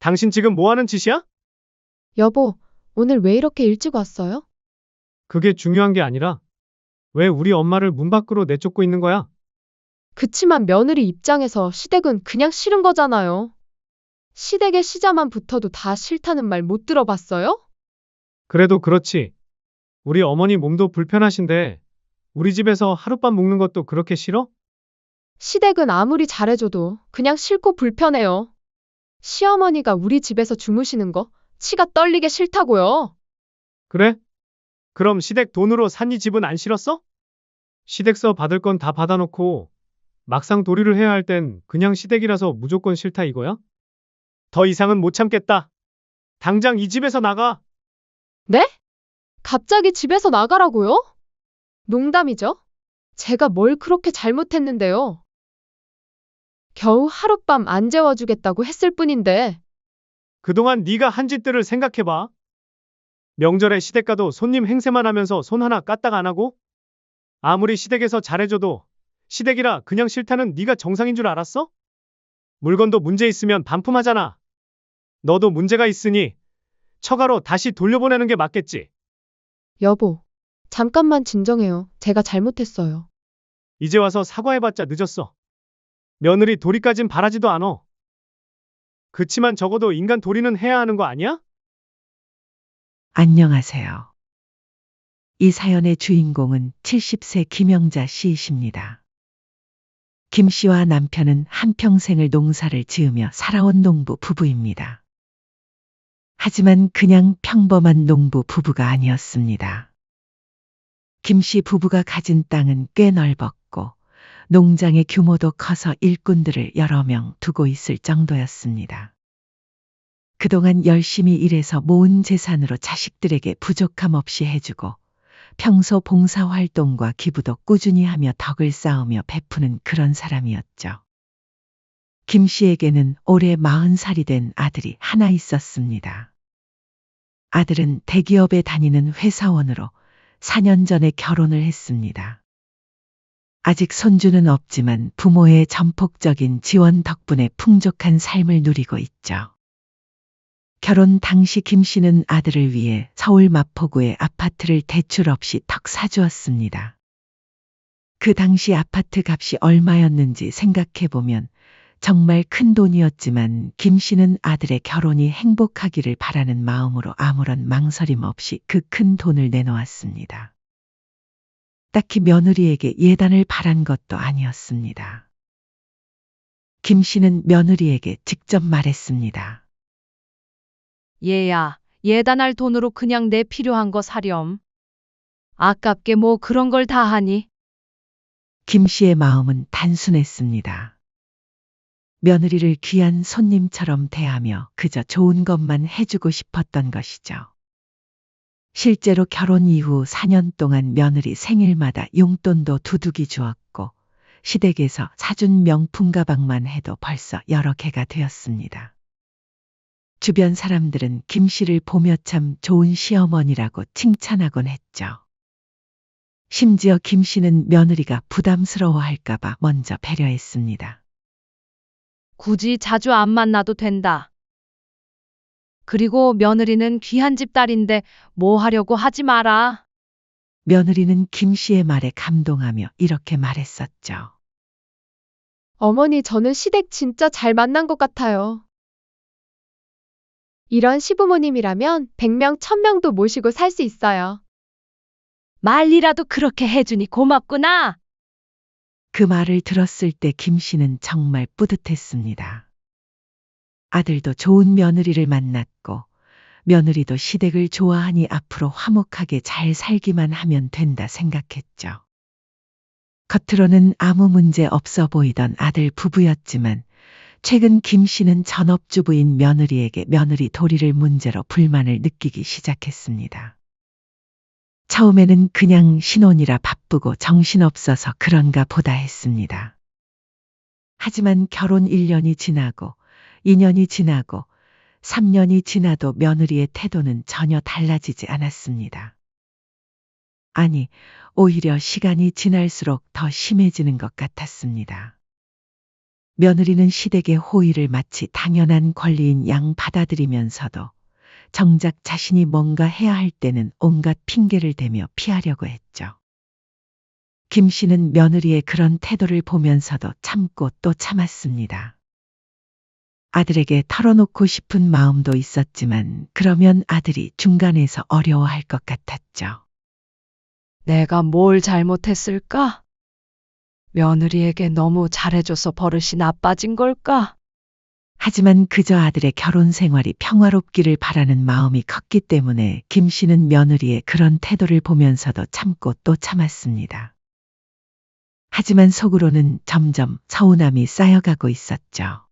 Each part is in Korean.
당신 지금 뭐 하는 짓이야? 여보, 오늘 왜 이렇게 일찍 왔어요? 그게 중요한 게 아니라 왜 우리 엄마를 문 밖으로 내쫓고 있는 거야? 그치만 며느리 입장에서 시댁은 그냥 싫은 거잖아요. 시댁에 시자만 붙어도 다 싫다는 말 못 들어봤어요? 그래도 그렇지. 우리 어머니 몸도 불편하신데 우리 집에서 하룻밤 묵는 것도 그렇게 싫어? 시댁은 아무리 잘해줘도 그냥 싫고 불편해요. 시어머니가 우리 집에서 주무시는 거 치가 떨리게 싫다고요. 그래? 그럼 시댁 돈으로 산 이 집은 안 싫었어? 시댁서 받을 건 다 받아놓고 막상 도리를 해야 할 땐 그냥 시댁이라서 무조건 싫다 이거야? 더 이상은 못 참겠다. 당장 이 집에서 나가. 네? 갑자기 집에서 나가라고요? 농담이죠? 제가 뭘 그렇게 잘못했는데요. 겨우 하룻밤 안 재워주겠다고 했을 뿐인데. 그동안 네가 한 짓들을 생각해봐. 명절에 시댁 가도 손님 행세만 하면서 손 하나 까딱 안 하고? 아무리 시댁에서 잘해줘도 시댁이라 그냥 싫다는 네가 정상인 줄 알았어? 물건도 문제 있으면 반품하잖아. 너도 문제가 있으니 처가로 다시 돌려보내는 게 맞겠지. 여보, 잠깐만 진정해요. 제가 잘못했어요. 이제 와서 사과해봤자 늦었어. 며느리 도리까진 바라지도 않어. 그치만 적어도 인간 도리는 해야 하는 거 아니야? 안녕하세요. 이 사연의 주인공은 70세 김영자 씨이십니다. 김 씨와 남편은 한평생을 농사를 지으며 살아온 농부 부부입니다. 하지만 그냥 평범한 농부 부부가 아니었습니다. 김 씨 부부가 가진 땅은 꽤 넓었고 농장의 규모도 커서 일꾼들을 여러 명 두고 있을 정도였습니다. 그동안 열심히 일해서 모은 재산으로 자식들에게 부족함 없이 해주고 평소 봉사활동과 기부도 꾸준히 하며 덕을 쌓으며 베푸는 그런 사람이었죠. 김 씨에게는 올해 40살이 된 아들이 하나 있었습니다. 아들은 대기업에 다니는 회사원으로 4년 전에 결혼을 했습니다. 아직 손주는 없지만 부모의 전폭적인 지원 덕분에 풍족한 삶을 누리고 있죠. 결혼 당시 김 씨는 아들을 위해 서울 마포구의 아파트를 대출 없이 턱 사주었습니다. 그 당시 아파트 값이 얼마였는지 생각해보면 정말 큰 돈이었지만 김 씨는 아들의 결혼이 행복하기를 바라는 마음으로 아무런 망설임 없이 그 큰 돈을 내놓았습니다. 딱히 며느리에게 예단을 바란 것도 아니었습니다. 김 씨는 며느리에게 직접 말했습니다. 얘야, 예단할 돈으로 그냥 내 필요한 거 사렴. 아깝게 뭐 그런 걸 다 하니? 김 씨의 마음은 단순했습니다. 며느리를 귀한 손님처럼 대하며 그저 좋은 것만 해주고 싶었던 것이죠. 실제로 결혼 이후 4년 동안 며느리 생일마다 용돈도 두둑이 주었고 시댁에서 사준 명품 가방만 해도 벌써 여러 개가 되었습니다. 주변 사람들은 김 씨를 보며 참 좋은 시어머니라고 칭찬하곤 했죠. 심지어 김 씨는 며느리가 부담스러워할까봐 먼저 배려했습니다. 굳이 자주 안 만나도 된다. 그리고 며느리는 귀한 집 딸인데 뭐 하려고 하지 마라. 며느리는 김 씨의 말에 감동하며 이렇게 말했었죠. 어머니, 저는 시댁 진짜 잘 만난 것 같아요. 이런 시부모님이라면 100명, 1000명도 모시고 살 수 있어요. 말이라도 그렇게 해주니 고맙구나. 그 말을 들었을 때 김 씨는 정말 뿌듯했습니다. 아들도 좋은 며느리를 만났고 며느리도 시댁을 좋아하니 앞으로 화목하게 잘 살기만 하면 된다 생각했죠. 겉으로는 아무 문제 없어 보이던 아들 부부였지만 최근 김 씨는 전업주부인 며느리에게 며느리 도리를 문제로 불만을 느끼기 시작했습니다. 처음에는 그냥 신혼이라 바쁘고 정신없어서 그런가 보다 했습니다. 하지만 결혼 1년이 지나고 2년이 지나고 3년이 지나도 며느리의 태도는 전혀 달라지지 않았습니다. 아니, 오히려 시간이 지날수록 더 심해지는 것 같았습니다. 며느리는 시댁의 호의를 마치 당연한 권리인 양 받아들이면서도 정작 자신이 뭔가 해야 할 때는 온갖 핑계를 대며 피하려고 했죠. 김 씨는 며느리의 그런 태도를 보면서도 참고 또 참았습니다. 아들에게 털어놓고 싶은 마음도 있었지만 그러면 아들이 중간에서 어려워할 것 같았죠. 내가 뭘 잘못했을까? 며느리에게 너무 잘해줘서 버릇이 나빠진 걸까? 하지만 그저 아들의 결혼 생활이 평화롭기를 바라는 마음이 컸기 때문에 김 씨는 며느리의 그런 태도를 보면서도 참고 또 참았습니다. 하지만 속으로는 점점 서운함이 쌓여가고 있었죠.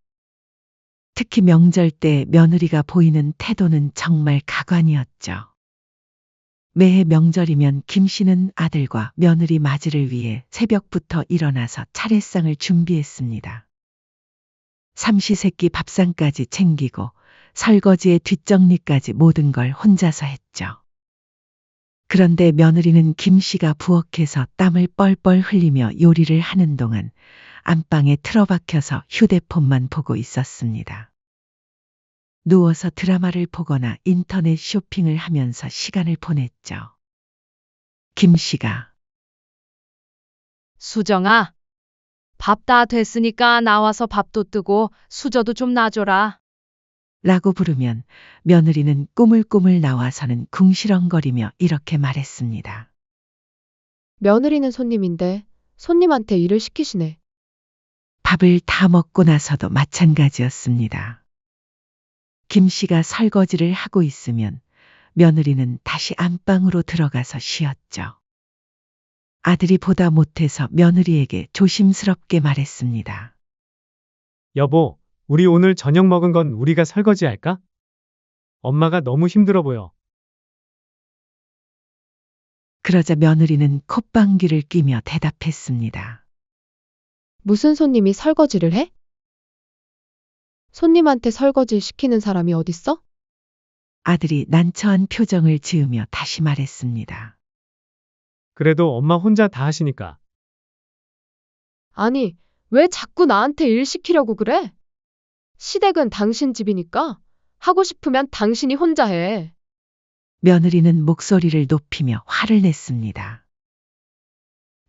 특히 명절 때 며느리가 보이는 태도는 정말 가관이었죠. 매해 명절이면 김 씨는 아들과 며느리 맞이를 위해 새벽부터 일어나서 차례상을 준비했습니다. 삼시세끼 밥상까지 챙기고 설거지에 뒷정리까지 모든 걸 혼자서 했죠. 그런데 며느리는 김 씨가 부엌에서 땀을 뻘뻘 흘리며 요리를 하는 동안 안방에 틀어박혀서 휴대폰만 보고 있었습니다. 누워서 드라마를 보거나 인터넷 쇼핑을 하면서 시간을 보냈죠. 김 씨가 수정아, 밥 다 됐으니까 나와서 밥도 뜨고 수저도 좀 놔줘라. 라고 부르면 며느리는 꾸물꾸물 나와서는 궁시렁거리며 이렇게 말했습니다. 며느리는 손님인데 손님한테 일을 시키시네. 밥을 다 먹고 나서도 마찬가지였습니다. 김 씨가 설거지를 하고 있으면 며느리는 다시 안방으로 들어가서 쉬었죠. 아들이 보다 못해서 며느리에게 조심스럽게 말했습니다. 여보, 우리 오늘 저녁 먹은 건 우리가 설거지 할까? 엄마가 너무 힘들어 보여. 그러자 며느리는 콧방귀를 뀌며 대답했습니다. 무슨 손님이 설거지를 해? 손님한테 설거지 시키는 사람이 어딨어? 아들이 난처한 표정을 지으며 다시 말했습니다. 그래도 엄마 혼자 다 하시니까. 아니, 왜 자꾸 나한테 일 시키려고 그래? 시댁은 당신 집이니까 하고 싶으면 당신이 혼자 해. 며느리는 목소리를 높이며 화를 냈습니다.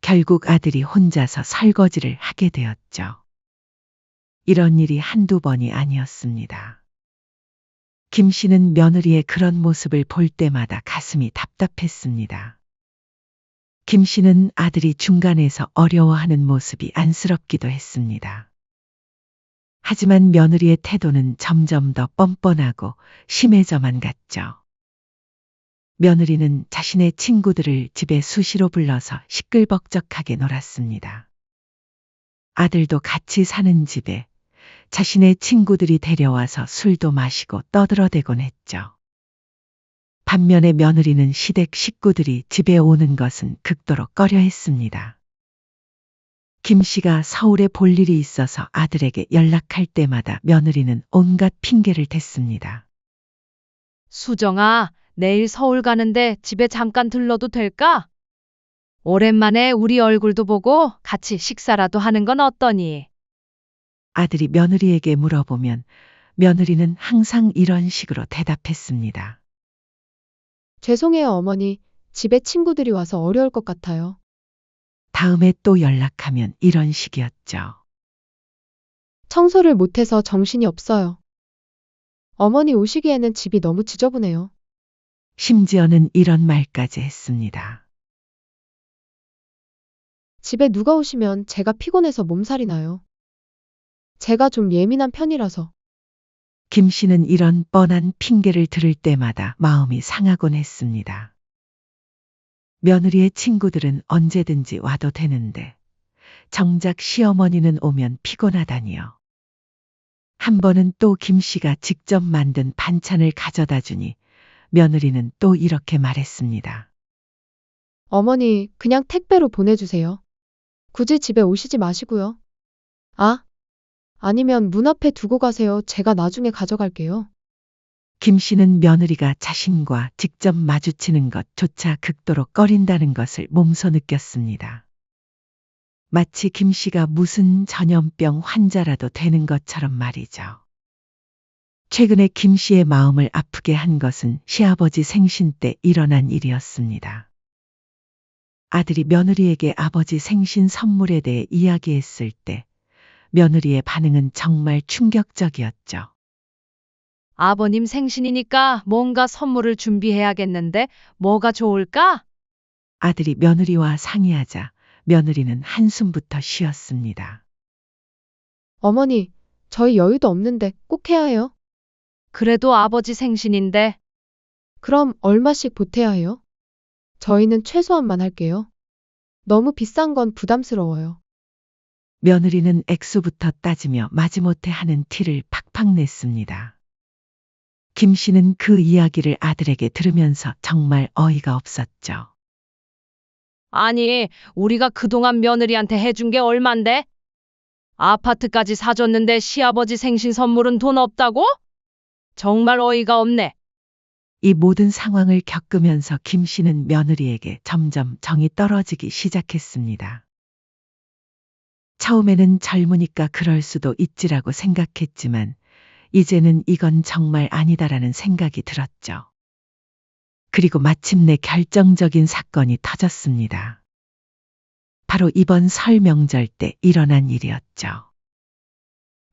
결국 아들이 혼자서 설거지를 하게 되었죠. 이런 일이 한두 번이 아니었습니다. 김 씨는 며느리의 그런 모습을 볼 때마다 가슴이 답답했습니다. 김 씨는 아들이 중간에서 어려워하는 모습이 안쓰럽기도 했습니다. 하지만 며느리의 태도는 점점 더 뻔뻔하고 심해져만 갔죠. 며느리는 자신의 친구들을 집에 수시로 불러서 시끌벅적하게 놀았습니다. 아들도 같이 사는 집에 자신의 친구들이 데려와서 술도 마시고 떠들어대곤 했죠. 반면에 며느리는 시댁 식구들이 집에 오는 것은 극도로 꺼려했습니다. 김 씨가 서울에 볼 일이 있어서 아들에게 연락할 때마다 며느리는 온갖 핑계를 댔습니다. 수정아, 내일 서울 가는데 집에 잠깐 들러도 될까? 오랜만에 우리 얼굴도 보고 같이 식사라도 하는 건 어떠니? 아들이 며느리에게 물어보면 며느리는 항상 이런 식으로 대답했습니다. 죄송해요, 어머니. 집에 친구들이 와서 어려울 것 같아요. 다음에 또 연락하면 이런 식이었죠. 청소를 못해서 정신이 없어요. 어머니 오시기에는 집이 너무 지저분해요. 심지어는 이런 말까지 했습니다. 집에 누가 오시면 제가 피곤해서 몸살이 나요. 제가 좀 예민한 편이라서. 김 씨는 이런 뻔한 핑계를 들을 때마다 마음이 상하곤 했습니다. 며느리의 친구들은 언제든지 와도 되는데 정작 시어머니는 오면 피곤하다니요. 한 번은 또 김 씨가 직접 만든 반찬을 가져다 주니 며느리는 또 이렇게 말했습니다. 어머니, 그냥 택배로 보내주세요. 굳이 집에 오시지 마시고요. 아, 아니면 문 앞에 두고 가세요. 제가 나중에 가져갈게요. 김 씨는 며느리가 자신과 직접 마주치는 것조차 극도로 꺼린다는 것을 몸소 느꼈습니다. 마치 김 씨가 무슨 전염병 환자라도 되는 것처럼 말이죠. 최근에 김 씨의 마음을 아프게 한 것은 시아버지 생신 때 일어난 일이었습니다. 아들이 며느리에게 아버지 생신 선물에 대해 이야기했을 때 며느리의 반응은 정말 충격적이었죠. 아버님 생신이니까 뭔가 선물을 준비해야겠는데 뭐가 좋을까? 아들이 며느리와 상의하자 며느리는 한숨부터 쉬었습니다. 어머니, 저희 여유도 없는데 꼭 해야 해요? 그래도 아버지 생신인데 그럼 얼마씩 보태야 해요? 저희는 최소한만 할게요. 너무 비싼 건 부담스러워요. 며느리는 액수부터 따지며 마지못해 하는 티를 팍팍 냈습니다. 김 씨는 그 이야기를 아들에게 들으면서 정말 어이가 없었죠. 아니, 우리가 그동안 며느리한테 해준 게 얼만데? 아파트까지 사줬는데 시아버지 생신 선물은 돈 없다고? 정말 어이가 없네. 이 모든 상황을 겪으면서 김 씨는 며느리에게 점점 정이 떨어지기 시작했습니다. 처음에는 젊으니까 그럴 수도 있지라고 생각했지만 이제는 이건 정말 아니다라는 생각이 들었죠. 그리고 마침내 결정적인 사건이 터졌습니다. 바로 이번 설 명절 때 일어난 일이었죠.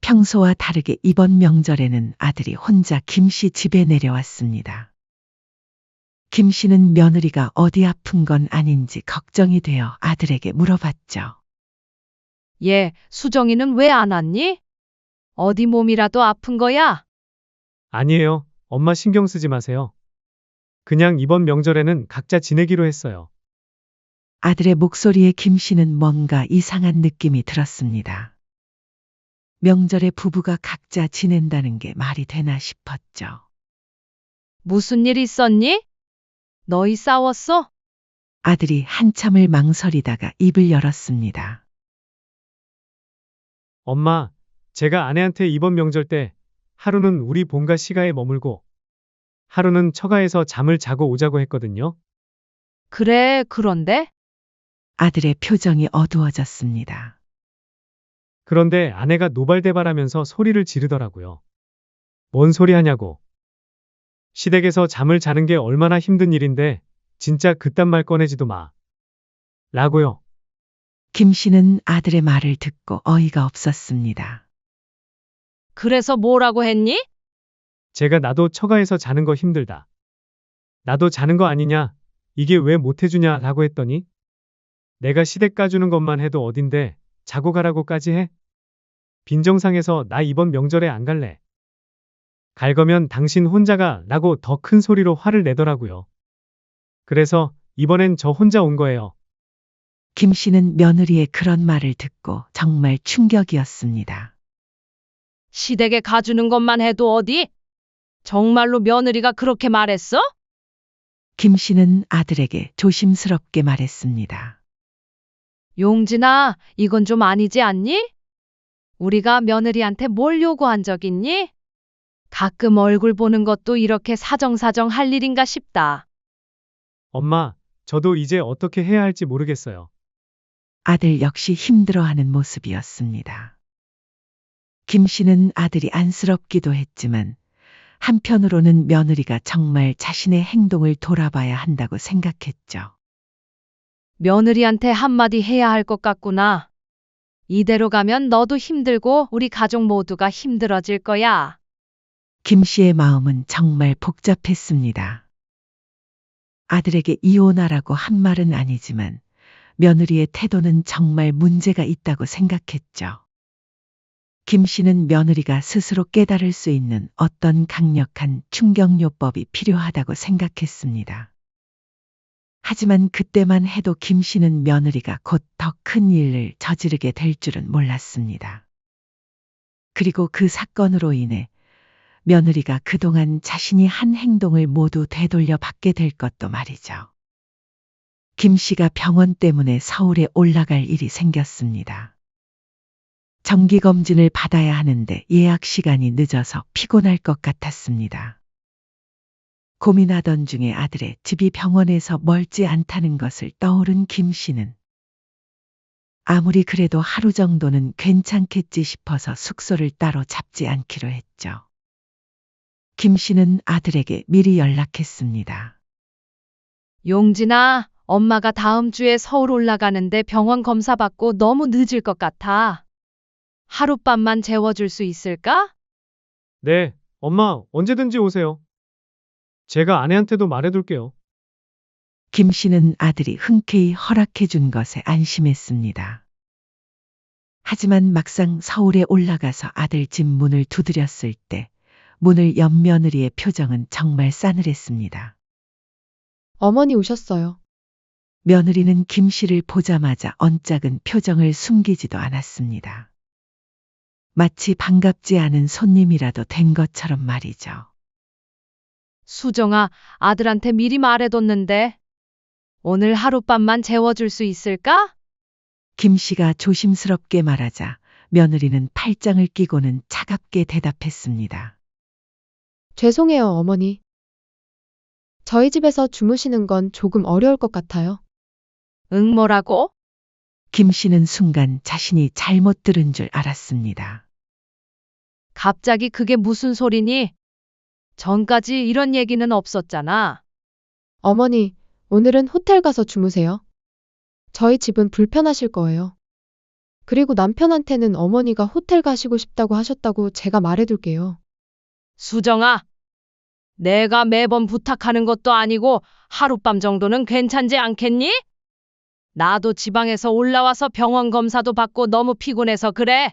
평소와 다르게 이번 명절에는 아들이 혼자 김 씨 집에 내려왔습니다. 김 씨는 며느리가 어디 아픈 건 아닌지 걱정이 되어 아들에게 물어봤죠. 얘, 수정이는 왜 안 왔니? 어디 몸이라도 아픈 거야? 아니에요. 엄마 신경 쓰지 마세요. 그냥 이번 명절에는 각자 지내기로 했어요. 아들의 목소리에 김 씨는 뭔가 이상한 느낌이 들었습니다. 명절에 부부가 각자 지낸다는 게 말이 되나 싶었죠. 무슨 일 있었니? 너희 싸웠어? 아들이 한참을 망설이다가 입을 열었습니다. 엄마, 제가 아내한테 이번 명절 때 하루는 우리 본가 시가에 머물고 하루는 처가에서 잠을 자고 오자고 했거든요. 그래, 그런데? 아들의 표정이 어두워졌습니다. 그런데 아내가 노발대발하면서 소리를 지르더라고요. 뭔 소리 하냐고. 시댁에서 잠을 자는 게 얼마나 힘든 일인데 진짜 그딴 말 꺼내지도 마. 라고요. 김 씨는 아들의 말을 듣고 어이가 없었습니다. 그래서 뭐라고 했니? 제가 나도 처가에서 자는 거 힘들다. 나도 자는 거 아니냐? 이게 왜 못 해주냐? 라고 했더니 내가 시댁 가주는 것만 해도 어딘데 자고 가라고까지 해? 빈정상해서 나 이번 명절에 안 갈래. 갈 거면 당신 혼자가 라고 더 큰 소리로 화를 내더라고요. 그래서 이번엔 저 혼자 온 거예요. 김 씨는 며느리의 그런 말을 듣고 정말 충격이었습니다. 시댁에 가주는 것만 해도 어디? 정말로 며느리가 그렇게 말했어? 김 씨는 아들에게 조심스럽게 말했습니다. 용진아, 이건 좀 아니지 않니? 우리가 며느리한테 뭘 요구한 적 있니? 가끔 얼굴 보는 것도 이렇게 사정사정 할 일인가 싶다. 엄마, 저도 이제 어떻게 해야 할지 모르겠어요. 아들 역시 힘들어하는 모습이었습니다. 김 씨는 아들이 안쓰럽기도 했지만 한편으로는 며느리가 정말 자신의 행동을 돌아봐야 한다고 생각했죠. 며느리한테 한마디 해야 할 것 같구나. 이대로 가면 너도 힘들고 우리 가족 모두가 힘들어질 거야. 김 씨의 마음은 정말 복잡했습니다. 아들에게 이혼하라고 한 말은 아니지만 며느리의 태도는 정말 문제가 있다고 생각했죠. 김 씨는 며느리가 스스로 깨달을 수 있는 어떤 강력한 충격요법이 필요하다고 생각했습니다. 하지만 그때만 해도 김 씨는 며느리가 곧 더 큰 일을 저지르게 될 줄은 몰랐습니다. 그리고 그 사건으로 인해 며느리가 그동안 자신이 한 행동을 모두 되돌려 받게 될 것도 말이죠. 김 씨가 병원 때문에 서울에 올라갈 일이 생겼습니다. 정기검진을 받아야 하는데 예약 시간이 늦어서 피곤할 것 같았습니다. 고민하던 중에 아들의 집이 병원에서 멀지 않다는 것을 떠오른 김 씨는 아무리 그래도 하루 정도는 괜찮겠지 싶어서 숙소를 따로 잡지 않기로 했죠. 김 씨는 아들에게 미리 연락했습니다. 용진아, 엄마가 다음 주에 서울 올라가는데 병원 검사 받고 너무 늦을 것 같아. 하룻밤만 재워줄 수 있을까? 네, 엄마 언제든지 오세요. 제가 아내한테도 말해둘게요. 김 씨는 아들이 흔쾌히 허락해 준 것에 안심했습니다. 하지만 막상 서울에 올라가서 아들 집 문을 두드렸을 때 문을 연 며느리의 표정은 정말 싸늘했습니다. 어머니 오셨어요. 며느리는 김 씨를 보자마자 언짢은 표정을 숨기지도 않았습니다. 마치 반갑지 않은 손님이라도 된 것처럼 말이죠. 수정아, 아들한테 미리 말해뒀는데 오늘 하룻밤만 재워줄 수 있을까? 김 씨가 조심스럽게 말하자 며느리는 팔짱을 끼고는 차갑게 대답했습니다. 죄송해요, 어머니. 저희 집에서 주무시는 건 조금 어려울 것 같아요. 응, 뭐라고? 김 씨는 순간 자신이 잘못 들은 줄 알았습니다. 갑자기 그게 무슨 소리니? 전까지 이런 얘기는 없었잖아. 어머니, 오늘은 호텔 가서 주무세요. 저희 집은 불편하실 거예요. 그리고 남편한테는 어머니가 호텔 가시고 싶다고 하셨다고 제가 말해둘게요. 수정아, 내가 매번 부탁하는 것도 아니고 하룻밤 정도는 괜찮지 않겠니? 나도 지방에서 올라와서 병원 검사도 받고 너무 피곤해서 그래.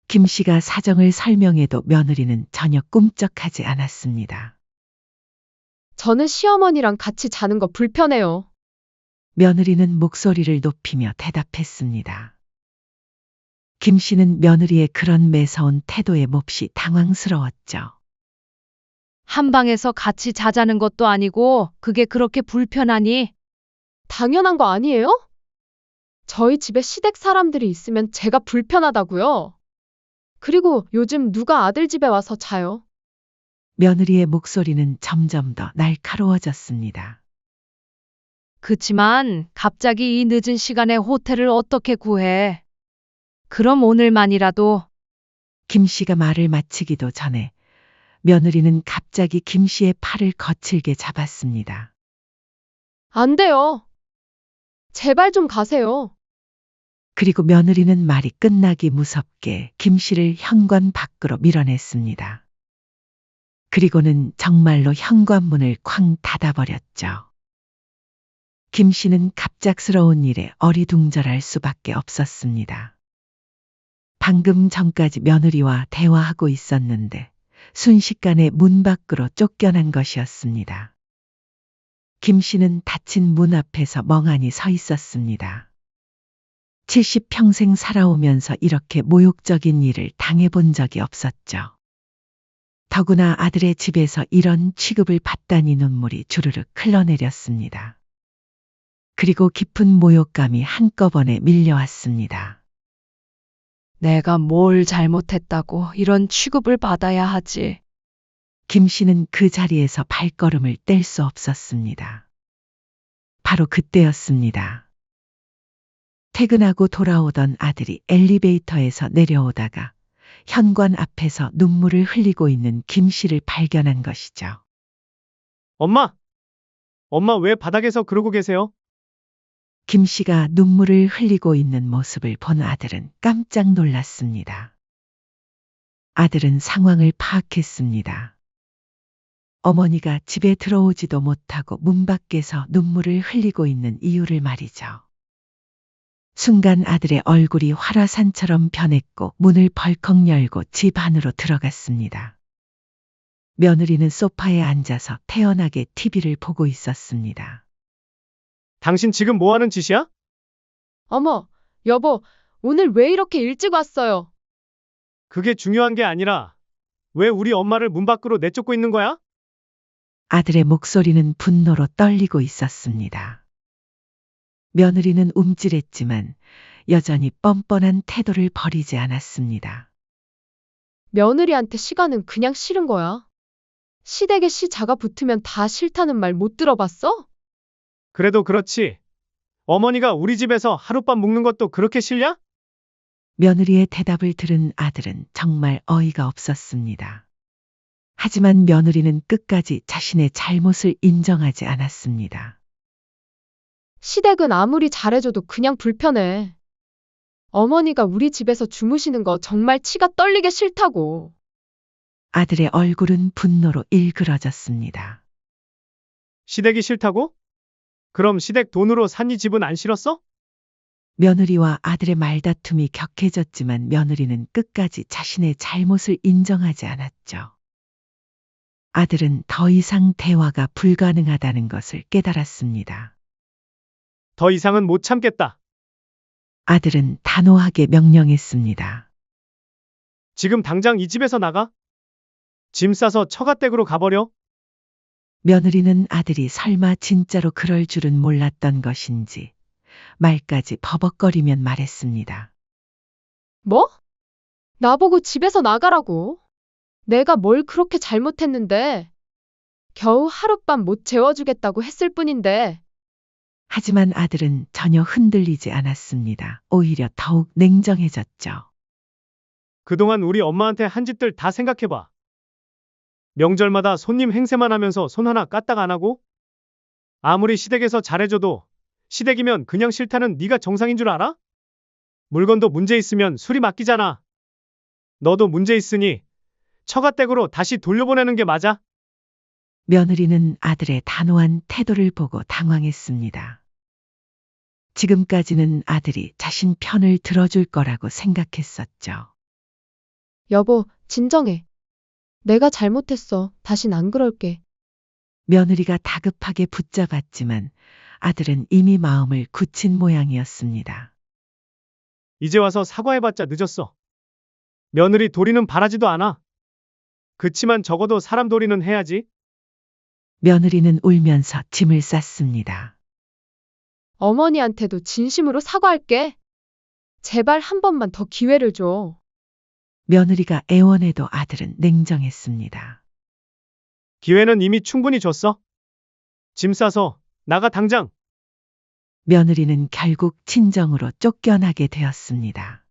김 씨가 사정을 설명해도 며느리는 전혀 꿈쩍하지 않았습니다. 저는 시어머니랑 같이 자는 거 불편해요. 며느리는 목소리를 높이며 대답했습니다. 김 씨는 며느리의 그런 매서운 태도에 몹시 당황스러웠죠. 한 방에서 같이 자자는 것도 아니고 그게 그렇게 불편하니? 당연한 거 아니에요? 저희 집에 시댁 사람들이 있으면 제가 불편하다고요. 그리고 요즘 누가 아들 집에 와서 자요? 며느리의 목소리는 점점 더 날카로워졌습니다. 그치만 갑자기 이 늦은 시간에 호텔을 어떻게 구해? 그럼 오늘만이라도. 김 씨가 말을 마치기도 전에 며느리는 갑자기 김 씨의 팔을 거칠게 잡았습니다. 안 돼요. 제발 좀 가세요. 그리고 며느리는 말이 끝나기 무섭게 김 씨를 현관 밖으로 밀어냈습니다. 그리고는 정말로 현관문을 쾅 닫아버렸죠. 김 씨는 갑작스러운 일에 어리둥절할 수밖에 없었습니다. 방금 전까지 며느리와 대화하고 있었는데 순식간에 문 밖으로 쫓겨난 것이었습니다. 김 씨는 닫힌 문 앞에서 멍하니 서 있었습니다. 70평생 살아오면서 이렇게 모욕적인 일을 당해본 적이 없었죠. 더구나 아들의 집에서 이런 취급을 받다니 눈물이 주르륵 흘러내렸습니다. 그리고 깊은 모욕감이 한꺼번에 밀려왔습니다. 내가 뭘 잘못했다고 이런 취급을 받아야 하지. 김 씨는 그 자리에서 발걸음을 뗄 수 없었습니다. 바로 그때였습니다. 퇴근하고 돌아오던 아들이 엘리베이터에서 내려오다가 현관 앞에서 눈물을 흘리고 있는 김 씨를 발견한 것이죠. 엄마! 엄마 왜 바닥에서 그러고 계세요? 김 씨가 눈물을 흘리고 있는 모습을 본 아들은 깜짝 놀랐습니다. 아들은 상황을 파악했습니다. 어머니가 집에 들어오지도 못하고 문 밖에서 눈물을 흘리고 있는 이유를 말이죠. 순간 아들의 얼굴이 화라산처럼 변했고 문을 벌컥 열고 집 안으로 들어갔습니다. 며느리는 소파에 앉아서 태연하게 TV를 보고 있었습니다. 당신 지금 뭐 하는 짓이야? 어머, 여보, 오늘 왜 이렇게 일찍 왔어요? 그게 중요한 게 아니라 왜 우리 엄마를 문 밖으로 내쫓고 있는 거야? 아들의 목소리는 분노로 떨리고 있었습니다. 며느리는 움찔했지만 여전히 뻔뻔한 태도를 버리지 않았습니다. 며느리한테 시가는 그냥 싫은 거야. 시댁에 시 자가 붙으면 다 싫다는 말 못 들어봤어? 그래도 그렇지. 어머니가 우리 집에서 하룻밤 묵는 것도 그렇게 싫냐? 며느리의 대답을 들은 아들은 정말 어이가 없었습니다. 하지만 며느리는 끝까지 자신의 잘못을 인정하지 않았습니다. 시댁은 아무리 잘해줘도 그냥 불편해. 어머니가 우리 집에서 주무시는 거 정말 치가 떨리게 싫다고. 아들의 얼굴은 분노로 일그러졌습니다. 시댁이 싫다고? 그럼 시댁 돈으로 산 이 집은 안 싫었어? 며느리와 아들의 말다툼이 격해졌지만 며느리는 끝까지 자신의 잘못을 인정하지 않았죠. 아들은 더 이상 대화가 불가능하다는 것을 깨달았습니다. 더 이상은 못 참겠다. 아들은 단호하게 명령했습니다. 지금 당장 이 집에서 나가. 짐 싸서 처가댁으로 가버려. 며느리는 아들이 설마 진짜로 그럴 줄은 몰랐던 것인지 말까지 버벅거리면 말했습니다. 뭐? 나보고 집에서 나가라고? 내가 뭘 그렇게 잘못했는데? 겨우 하룻밤 못 재워주겠다고 했을 뿐인데. 하지만 아들은 전혀 흔들리지 않았습니다. 오히려 더욱 냉정해졌죠. 그동안 우리 엄마한테 한 짓들 다 생각해봐. 명절마다 손님 행세만 하면서 손 하나 까딱 안 하고? 아무리 시댁에서 잘해줘도 시댁이면 그냥 싫다는 네가 정상인 줄 알아? 물건도 문제 있으면 수리 맡기잖아. 너도 문제 있으니 처가댁으로 다시 돌려보내는 게 맞아. 며느리는 아들의 단호한 태도를 보고 당황했습니다. 지금까지는 아들이 자신 편을 들어줄 거라고 생각했었죠. 여보, 진정해. 내가 잘못했어. 다신 안 그럴게. 며느리가 다급하게 붙잡았지만 아들은 이미 마음을 굳힌 모양이었습니다. 이제 와서 사과해봤자 늦었어. 며느리 도리는 바라지도 않아. 그치만 적어도 사람 도리는 해야지. 며느리는 울면서 짐을 쌌습니다. 어머니한테도 진심으로 사과할게. 제발 한 번만 더 기회를 줘. 며느리가 애원해도 아들은 냉정했습니다. 기회는 이미 충분히 줬어. 짐 싸서 나가 당장. 며느리는 결국 친정으로 쫓겨나게 되었습니다.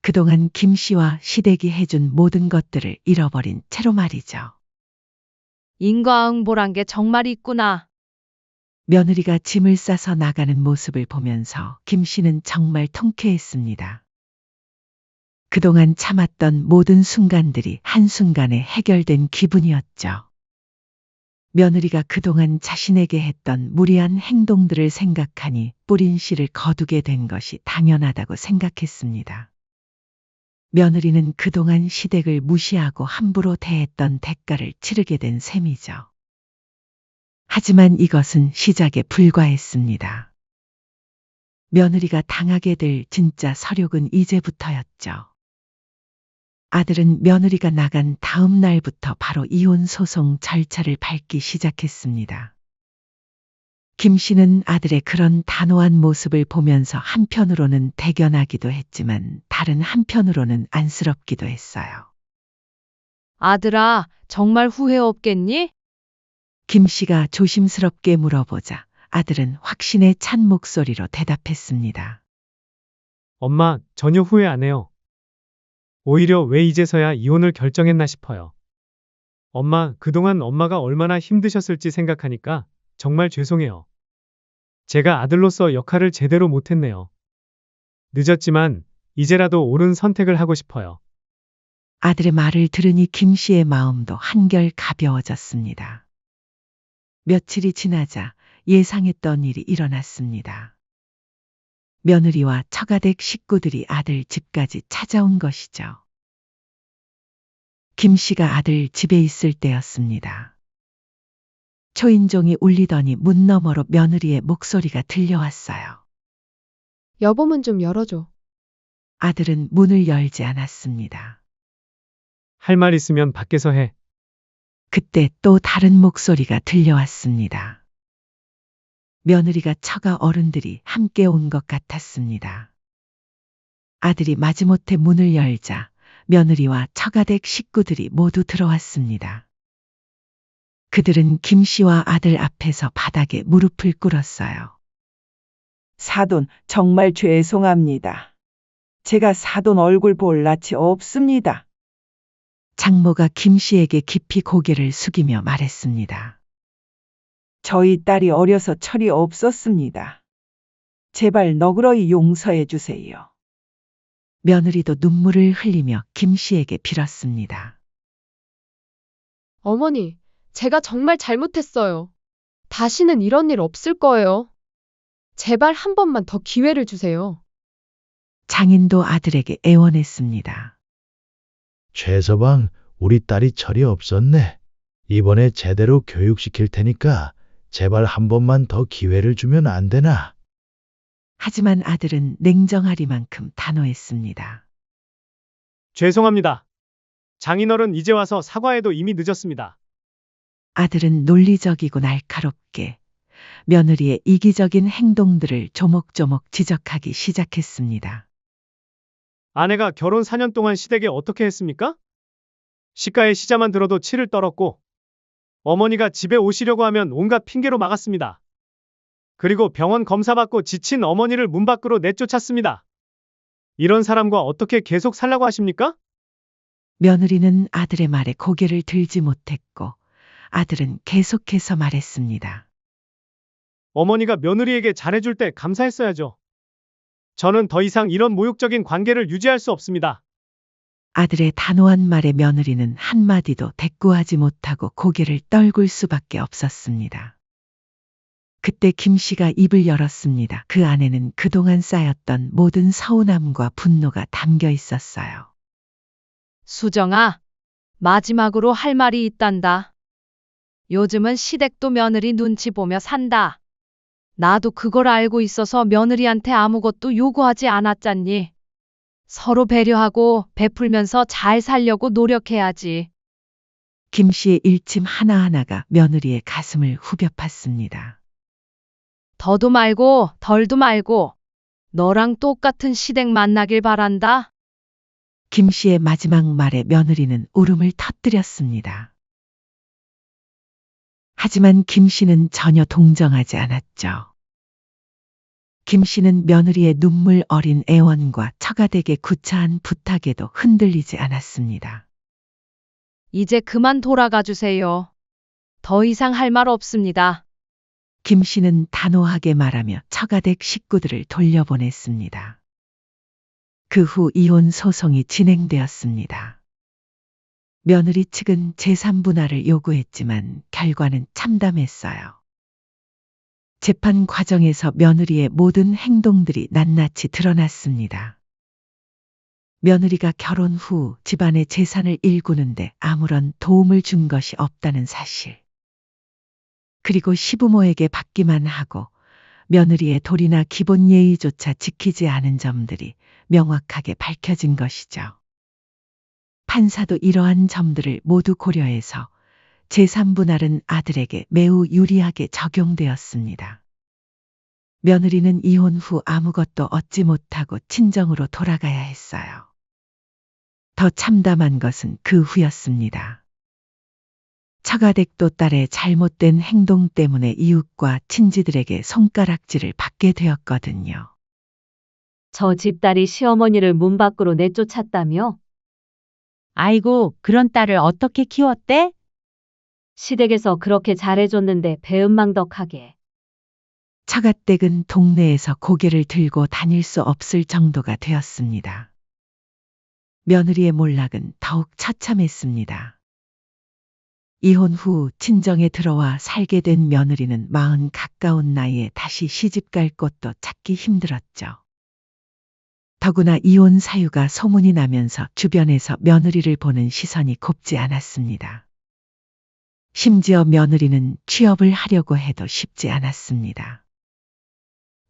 그동안 김 씨와 시댁이 해준 모든 것들을 잃어버린 채로 말이죠. 인과응보란 게 정말 있구나. 며느리가 짐을 싸서 나가는 모습을 보면서 김 씨는 정말 통쾌했습니다. 그동안 참았던 모든 순간들이 한순간에 해결된 기분이었죠. 며느리가 그동안 자신에게 했던 무리한 행동들을 생각하니 뿌린 씨를 거두게 된 것이 당연하다고 생각했습니다. 며느리는 그동안 시댁을 무시하고 함부로 대했던 대가를 치르게 된 셈이죠. 하지만 이것은 시작에 불과했습니다. 며느리가 당하게 될 진짜 서력은 이제부터였죠. 아들은 며느리가 나간 다음 날부터 바로 이혼 소송 절차를 밟기 시작했습니다. 김 씨는 아들의 그런 단호한 모습을 보면서 한편으로는 대견하기도 했지만 다른 한편으로는 안쓰럽기도 했어요. 아들아, 정말 후회 없겠니? 김 씨가 조심스럽게 물어보자 아들은 확신에 찬 목소리로 대답했습니다. 엄마, 전혀 후회 안 해요. 오히려 왜 이제서야 이혼을 결정했나 싶어요. 엄마, 그동안 엄마가 얼마나 힘드셨을지 생각하니까 정말 죄송해요. 제가 아들로서 역할을 제대로 못했네요. 늦었지만 이제라도 옳은 선택을 하고 싶어요. 아들의 말을 들으니 김 씨의 마음도 한결 가벼워졌습니다. 며칠이 지나자 예상했던 일이 일어났습니다. 며느리와 처가댁 식구들이 아들 집까지 찾아온 것이죠. 김 씨가 아들 집에 있을 때였습니다. 초인종이 울리더니 문 너머로 며느리의 목소리가 들려왔어요. 여보 문 좀 열어줘. 아들은 문을 열지 않았습니다. 할 말 있으면 밖에서 해. 그때 또 다른 목소리가 들려왔습니다. 며느리가 처가 어른들이 함께 온 것 같았습니다. 아들이 마지못해 문을 열자 며느리와 처가댁 식구들이 모두 들어왔습니다. 그들은 김 씨와 아들 앞에서 바닥에 무릎을 꿇었어요. 사돈, 정말 죄송합니다. 제가 사돈 얼굴 볼 낯이 없습니다. 장모가 김 씨에게 깊이 고개를 숙이며 말했습니다. 저희 딸이 어려서 철이 없었습니다. 제발 너그러이 용서해 주세요. 며느리도 눈물을 흘리며 김 씨에게 빌었습니다. 어머니, 제가 정말 잘못했어요. 다시는 이런 일 없을 거예요. 제발 한 번만 더 기회를 주세요. 장인도 아들에게 애원했습니다. 최서방, 우리 딸이 철이 없었네. 이번에 제대로 교육시킬 테니까 제발 한 번만 더 기회를 주면 안 되나? 하지만 아들은 냉정하리만큼 단호했습니다. 죄송합니다. 장인어른 이제 와서 사과해도 이미 늦었습니다. 아들은 논리적이고 날카롭게 며느리의 이기적인 행동들을 조목조목 지적하기 시작했습니다. 아내가 결혼 4년 동안 시댁에 어떻게 했습니까? 시가의 시자만 들어도 치를 떨었고 어머니가 집에 오시려고 하면 온갖 핑계로 막았습니다. 그리고 병원 검사받고 지친 어머니를 문 밖으로 내쫓았습니다. 이런 사람과 어떻게 계속 살라고 하십니까? 며느리는 아들의 말에 고개를 들지 못했고 아들은 계속해서 말했습니다. 어머니가 며느리에게 잘해줄 때 감사했어야죠. 저는 더 이상 이런 모욕적인 관계를 유지할 수 없습니다. 아들의 단호한 말에 며느리는 한마디도 대꾸하지 못하고 고개를 떨굴 수밖에 없었습니다. 그때 김 씨가 입을 열었습니다. 그 안에는 그동안 쌓였던 모든 서운함과 분노가 담겨 있었어요. 수정아, 마지막으로 할 말이 있단다. 요즘은 시댁도 며느리 눈치 보며 산다. 나도 그걸 알고 있어서 며느리한테 아무것도 요구하지 않았잖니. 서로 배려하고 베풀면서 잘 살려고 노력해야지. 김 씨의 일침 하나하나가 며느리의 가슴을 후벼 팠습니다. 더도 말고 덜도 말고 너랑 똑같은 시댁 만나길 바란다. 김 씨의 마지막 말에 며느리는 울음을 터뜨렸습니다. 하지만 김 씨는 전혀 동정하지 않았죠. 김 씨는 며느리의 눈물 어린 애원과 처가댁의 구차한 부탁에도 흔들리지 않았습니다. 이제 그만 돌아가 주세요. 더 이상 할 말 없습니다. 김 씨는 단호하게 말하며 처가댁 식구들을 돌려보냈습니다. 그 후 이혼 소송이 진행되었습니다. 며느리 측은 재산분할을 요구했지만 결과는 참담했어요. 재판 과정에서 며느리의 모든 행동들이 낱낱이 드러났습니다. 며느리가 결혼 후 집안의 재산을 일구는데 아무런 도움을 준 것이 없다는 사실. 그리고 시부모에게 받기만 하고 며느리의 도리나 기본 예의조차 지키지 않은 점들이 명확하게 밝혀진 것이죠. 판사도 이러한 점들을 모두 고려해서 재산분할은 아들에게 매우 유리하게 적용되었습니다. 며느리는 이혼 후 아무것도 얻지 못하고 친정으로 돌아가야 했어요. 더 참담한 것은 그 후였습니다. 처가댁도 딸의 잘못된 행동 때문에 이웃과 친지들에게 손가락질을 받게 되었거든요. 저 집딸이 시어머니를 문 밖으로 내쫓았다며? 아이고, 그런 딸을 어떻게 키웠대? 시댁에서 그렇게 잘해줬는데 배은망덕하게. 처가댁은 동네에서 고개를 들고 다닐 수 없을 정도가 되었습니다. 며느리의 몰락은 더욱 처참했습니다. 이혼 후 친정에 들어와 살게 된 며느리는 40 가까운 나이에 다시 시집갈 곳도 찾기 힘들었죠. 더구나 이혼 사유가 소문이 나면서 주변에서 며느리를 보는 시선이 곱지 않았습니다. 심지어 며느리는 취업을 하려고 해도 쉽지 않았습니다.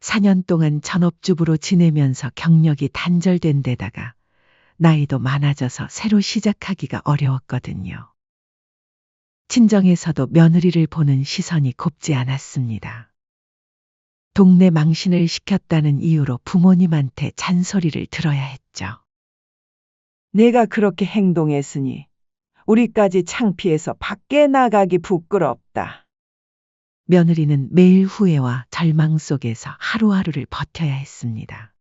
4년 동안 전업주부로 지내면서 경력이 단절된 데다가 나이도 많아져서 새로 시작하기가 어려웠거든요. 친정에서도 며느리를 보는 시선이 곱지 않았습니다. 동네 망신을 시켰다는 이유로 부모님한테 잔소리를 들어야 했죠. 내가 그렇게 행동했으니 우리까지 창피해서 밖에 나가기 부끄럽다. 며느리는 매일 후회와 절망 속에서 하루하루를 버텨야 했습니다.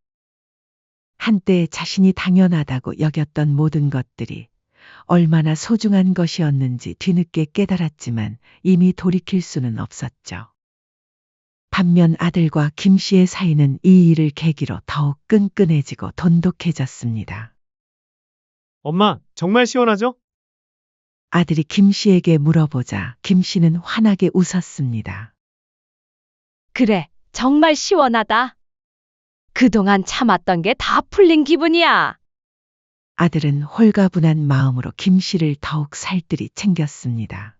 한때 자신이 당연하다고 여겼던 모든 것들이 얼마나 소중한 것이었는지 뒤늦게 깨달았지만 이미 돌이킬 수는 없었죠. 반면 아들과 김 씨의 사이는 이 일을 계기로 더욱 끈끈해지고 돈독해졌습니다. 엄마, 정말 시원하죠? 아들이 김 씨에게 물어보자 김 씨는 환하게 웃었습니다. 그래, 정말 시원하다. 그동안 참았던 게 다 풀린 기분이야. 아들은 홀가분한 마음으로 김 씨를 더욱 살뜰히 챙겼습니다.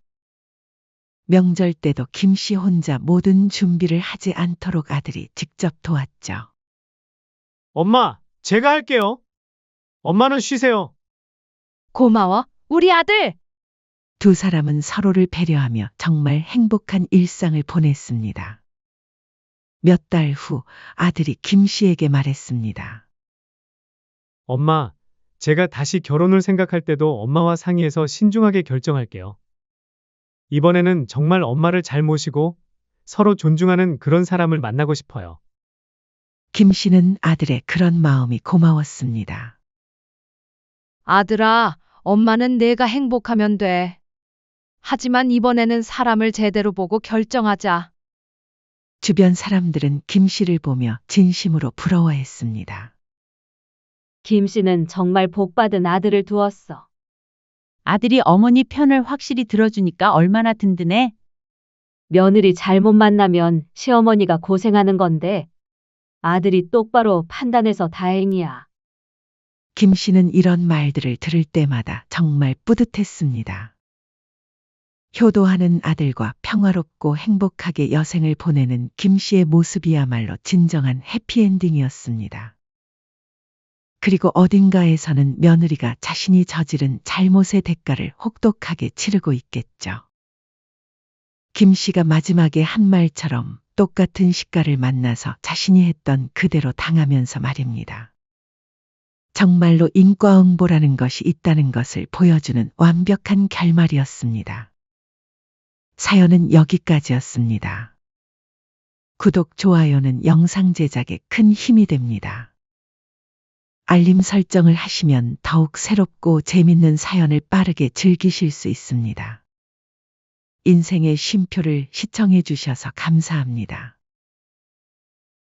명절 때도 김 씨 혼자 모든 준비를 하지 않도록 아들이 직접 도왔죠. 엄마, 제가 할게요. 엄마는 쉬세요. 고마워, 우리 아들. 두 사람은 서로를 배려하며 정말 행복한 일상을 보냈습니다. 몇 달 후 아들이 김 씨에게 말했습니다. 엄마, 제가 다시 결혼을 생각할 때도 엄마와 상의해서 신중하게 결정할게요. 이번에는 정말 엄마를 잘 모시고 서로 존중하는 그런 사람을 만나고 싶어요. 김 씨는 아들의 그런 마음이 고마웠습니다. 아들아, 엄마는 내가 행복하면 돼. 하지만 이번에는 사람을 제대로 보고 결정하자. 주변 사람들은 김 씨를 보며 진심으로 부러워했습니다. 김 씨는 정말 복받은 아들을 두었어. 아들이 어머니 편을 확실히 들어주니까 얼마나 든든해. 며느리 잘못 만나면 시어머니가 고생하는 건데 아들이 똑바로 판단해서 다행이야. 김 씨는 이런 말들을 들을 때마다 정말 뿌듯했습니다. 효도하는 아들과 평화롭고 행복하게 여생을 보내는 김 씨의 모습이야말로 진정한 해피엔딩이었습니다. 그리고 어딘가에서는 며느리가 자신이 저지른 잘못의 대가를 혹독하게 치르고 있겠죠. 김 씨가 마지막에 한 말처럼 똑같은 시가를 만나서 자신이 했던 그대로 당하면서 말입니다. 정말로 인과응보라는 것이 있다는 것을 보여주는 완벽한 결말이었습니다. 사연은 여기까지였습니다. 구독, 좋아요는 영상 제작에 큰 힘이 됩니다. 알림 설정을 하시면 더욱 새롭고 재밌는 사연을 빠르게 즐기실 수 있습니다. 인생의 쉼표를 시청해 주셔서 감사합니다.